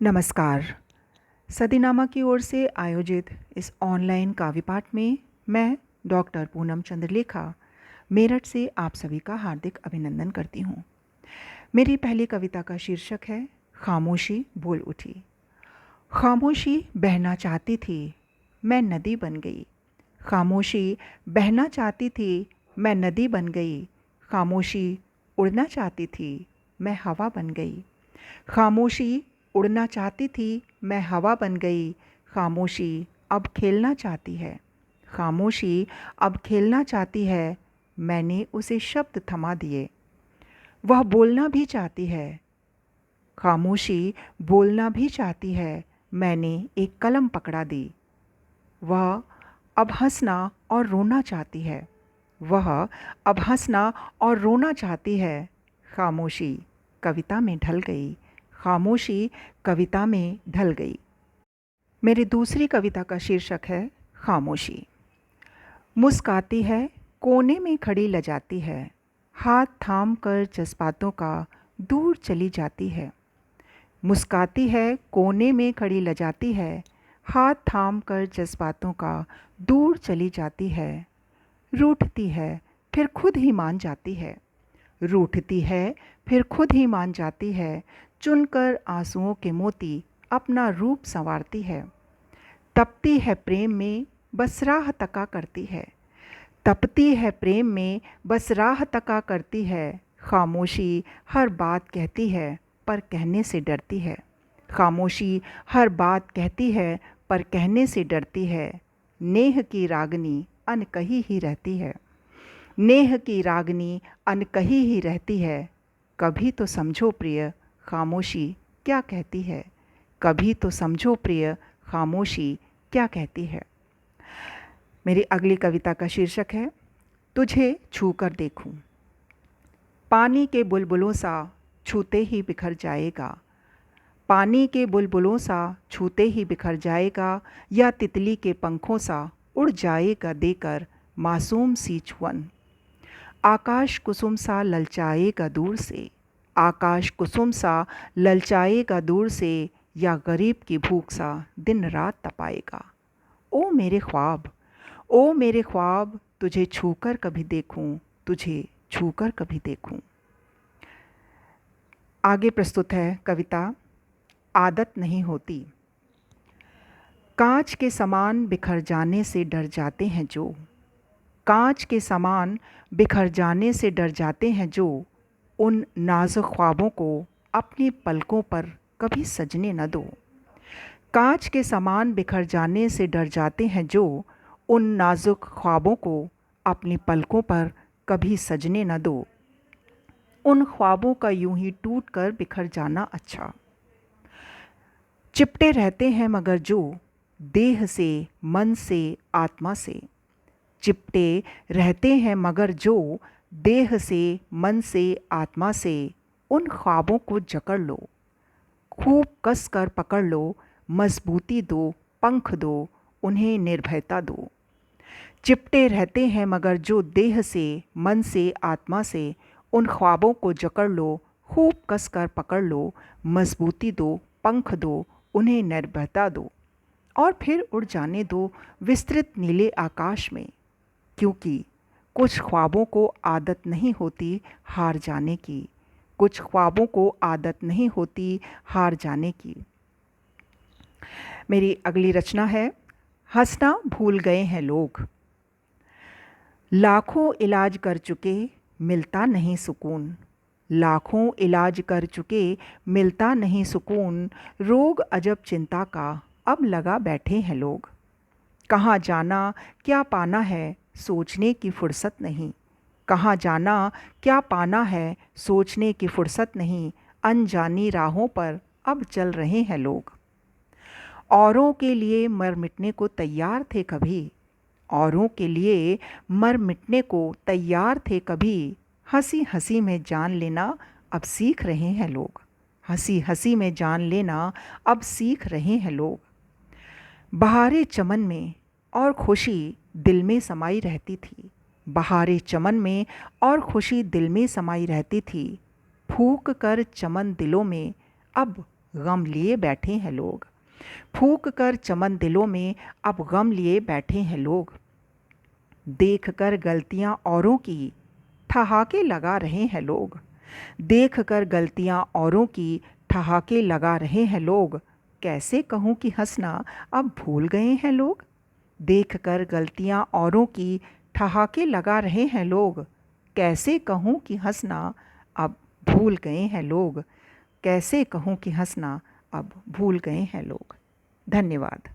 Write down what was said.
नमस्कार। सदीनामा की ओर से आयोजित इस ऑनलाइन काव्य पाठ में मैं डॉक्टर पूनम चंद्रलेखा मेरठ से आप सभी का हार्दिक अभिनंदन करती हूँ। मेरी पहली कविता का शीर्षक है खामोशी बोल उठी। खामोशी बहना चाहती थी, मैं नदी बन गई। खामोशी बहना चाहती थी, मैं नदी बन गई। खामोशी उड़ना चाहती थी, मैं हवा बन गई। खामोशी उड़ना चाहती थी, मैं हवा बन गई। खामोशी अब खेलना चाहती है। खामोशी अब खेलना चाहती है। मैंने उसे शब्द थमा दिए। वह बोलना भी चाहती है। खामोशी बोलना भी चाहती है। मैंने एक कलम पकड़ा दी। वह अब हंसना और रोना चाहती है। वह अब हंसना और रोना चाहती है। खामोशी कविता में ढल गई। खामोशी कविता में ढल गई। मेरी दूसरी कविता का शीर्षक है खामोशी। मुस्काती है, कोने में खड़ी लजाती है। हाथ थाम कर जज्बातों का दूर चली जाती है। मुस्काती है, कोने में खड़ी लजाती है। हाथ थाम कर जज्बातों का दूर चली जाती है। रूठती है, फिर खुद ही मान जाती है। रूठती है, फिर खुद ही मान जाती है। चुनकर आंसुओं के मोती अपना रूप संवारती है। तपती है प्रेम में, बस राह तका करती है। तपती है प्रेम में, बस राह तका करती है। खामोशी हर बात कहती है, पर कहने से डरती है। खामोशी हर बात कहती है, पर कहने से डरती है। नेह की रागनी अनकही ही रहती है। नेह की रागनी अनकही ही रहती है। कभी तो समझो प्रिय, खामोशी क्या कहती है। कभी तो समझो प्रिय, खामोशी क्या कहती है। मेरी अगली कविता का शीर्षक है तुझे छू कर देखूं। पानी के बुलबुलों सा छूते ही बिखर जाएगा। पानी के बुलबुलों सा छूते ही बिखर जाएगा, या तितली के पंखों सा उड़ जाएगा देकर मासूम सी छुअन। आकाश कुसुम सा ललचाएगा दूर से। आकाश कुसुम सा ललचाएगा दूर से, या गरीब की भूख सा दिन रात तपाएगा। ओ मेरे ख्वाब, ओ मेरे ख्वाब, तुझे छूकर कभी देखूं, तुझे छूकर कभी देखूं। आगे प्रस्तुत है कविता आदत नहीं होती। कांच के समान बिखर जाने से डर जाते हैं जो। कांच के समान बिखर जाने से डर जाते हैं जो। उन नाजुक ख्वाबों को अपनी पलकों पर कभी सजने न दो। कांच के समान बिखर जाने से डर जाते हैं जो। उन नाजुक ख्वाबों को अपनी पलकों पर कभी सजने न दो। उन ख्वाबों का यूं ही टूट कर बिखर जाना अच्छा। चिपटे रहते हैं मगर जो देह से, मन से, आत्मा से। चिपटे रहते हैं मगर जो देह से, मन से, आत्मा से। उन ख्वाबों को जकड़ लो, खूब कस कर पकड़ लो। मजबूती दो, पंख दो, उन्हें निर्भयता दो। चिपटे रहते हैं मगर जो देह से, मन से, आत्मा से। उन ख्वाबों को जकड़ लो, खूब कस कर पकड़ लो। मजबूती दो, पंख दो, उन्हें निर्भयता दो। और फिर उड़ जाने दो विस्तृत नीले आकाश में। क्योंकि कुछ ख्वाबों को आदत नहीं होती हार जाने की। कुछ ख्वाबों को आदत नहीं होती हार जाने की। मेरी अगली रचना है हंसना भूल गए हैं लोग। लाखों इलाज कर चुके, मिलता नहीं सुकून। लाखों इलाज कर चुके, मिलता नहीं सुकून। रोग अजब चिंता का अब लगा बैठे हैं लोग। कहाँ जाना क्या पाना है, सोचने की फुर्सत नहीं। कहाँ जाना क्या पाना है, सोचने की फुर्सत नहीं। अनजानी राहों पर अब चल रहे हैं लोग। औरों के लिए मर मिटने को तैयार थे कभी। औरों के लिए मर मिटने को तैयार थे कभी। हंसी हंसी में जान लेना अब सीख रहे हैं लोग। हंसी हंसी में जान लेना अब सीख रहे हैं लोग। बहारे चमन में और खुशी दिल में समाई रहती थी। बहारे चमन में और खुशी दिल में समाई रहती थी। फूंक कर चमन दिलों में अब गम लिए बैठे हैं लोग। फूंक कर चमन दिलों में अब गम लिए बैठे हैं लोग। देख कर गलतियां औरों की ठहाके लगा रहे हैं लोग। देख कर गलतियां औरों की ठहाके लगा रहे हैं लोग। कैसे कहूँ कि हंसना अब भूल गए हैं लोग। देख कर गलतियां औरों की ठहाके लगा रहे हैं लोग। कैसे कहूँ कि हंसना अब भूल गए हैं लोग। कैसे कहूँ कि हंसना अब भूल गए हैं लोग। धन्यवाद।